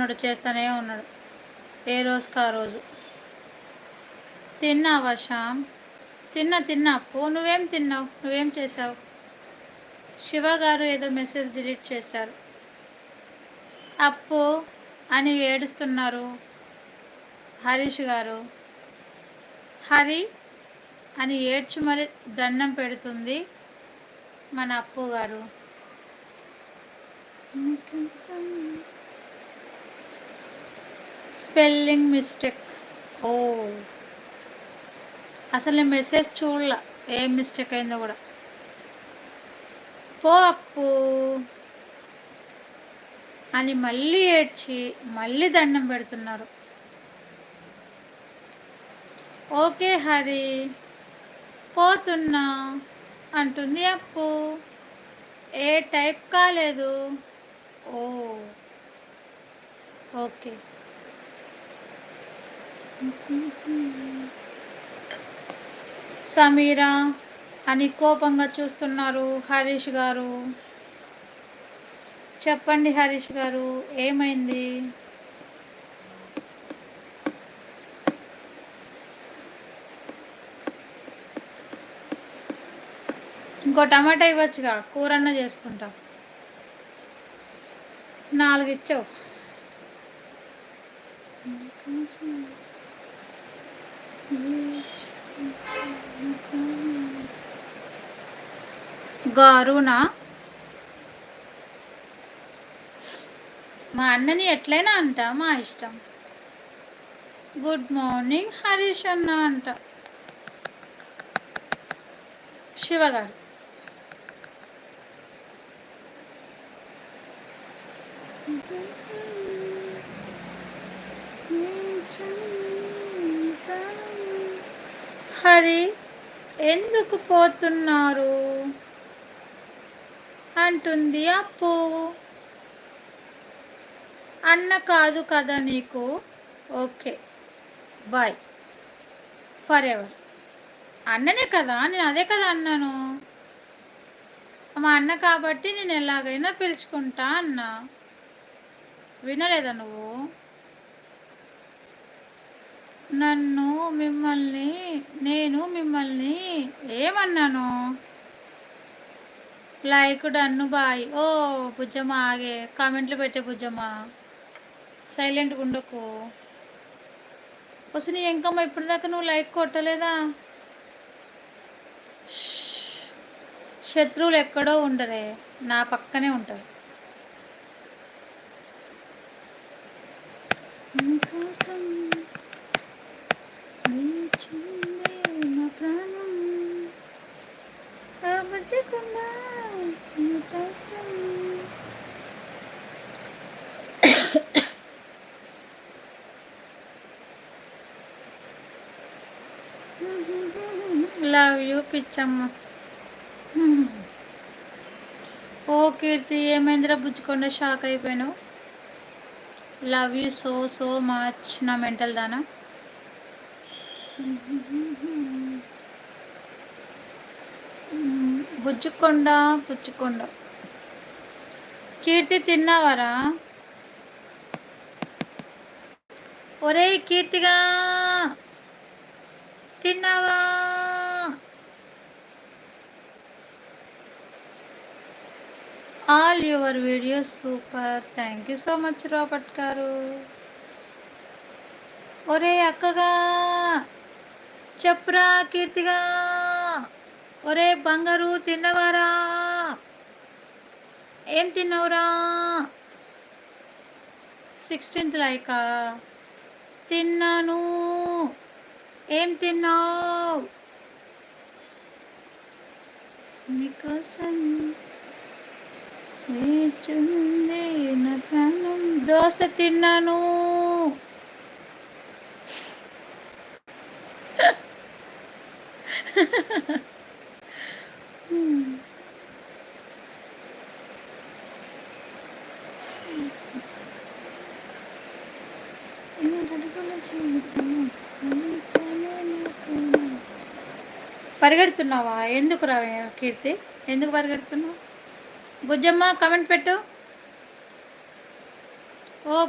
ఉన్నాడు, చేస్తూనే ఉన్నాడు ఏ రోజుకి ఆ రోజు. తిన్నావా శ్యామ్? తిన్నా అప్పు. నువ్వేం తిన్నావు? నువ్వేం చేసావు? శివ గారు ఏదో మెసేజ్ డిలీట్ చేశారు. అప్పు అని ఏడుస్తున్నారు హరీష్ గారు. హరి అని ఏడ్చి మరి దండం పెడుతుంది మన అప్పు గారు. Spelling mistake. ఓ, అసలు నేను మెసేజ్ చూడలా ఏం మిస్టేక్ అయిందో కూడా. పో అప్పు అని మళ్ళీ ఏడ్చి మళ్ళీ దండం పెడుతున్నారు. ఓకే హరి, పోతున్నా అంటుంది అప్పు. ఏ టైప్ కాలేదు. ఓ ఓకే. సమీరా అని కోపంగా చూస్తున్నారు హరీష్ గారు. చెప్పండి హరీష్ గారు, ఏమైంది? ఇంకో టమాటా ఇవ్వచ్చుగా, కూరన్న చేసుకుంటా. 4 ఇచ్చావు. గారునా? మా అన్నని ఎట్లయినా అంట, మా ఇష్టం. గుడ్ మార్నింగ్ హరీష్ అన్న అంట. శివగారు హరి ఎందుకు పోతున్నారు అంటుంది అప్పు. అన్న కాదు కదా నీకు? Okay bye forever. అన్ననే కదా, నేను అదే కదా అన్నాను. మా అన్న కాబట్టి నేను ఎలాగైనా పిలుచుకుంటా అన్నా. వినలేదా నువ్వు? నేను మిమ్మల్ని ఏమన్నాను? లైక్ డన్ను బాయ్. ఓ బుజ్జమ్మ, ఆగే కామెంట్లు పెట్టే బుజ్జమ్మ, సైలెంట్గా ఉండకు. వస్తుంది ఇంకమ్మ, ఇప్పటిదాకా నువ్వు లైక్ కొట్టలేదా? శత్రువులు ఎక్కడో ఉండరే, నా పక్కనే ఉంటారు. లవ్ యూ పిచ్చమ్మ. ఓ కీర్తి, ఏమైందిరా బుజ్జుకొండ, షాక్ అయిపోయాను. లవ్ యూ సో మచ్ నా మెంటల్ దానా. బుజ్జుకొండ కీర్తి తిన్నావారా? ఒరే కీర్తిగా తిన్నావా? All your videos super, thank you so much Robert garu. ఒరే అక్కగా చెప్పురా కీర్తిగా. ఒరే బంగారు తిన్నవారా? ఏం తిన్నావురా? 16th Lyca? తిన్నాను. ఏం తిన్నావు? నీకోసం వేచుంది నా ప్రాణం. దోశ తిన్నాను. పరిగెడుతున్నావా? ఎందుకు రా కీర్తి, ఎందుకు పరిగెడుతున్నావు? బుజ్జమ్మ కామెంట్ పెట్టు. ఓ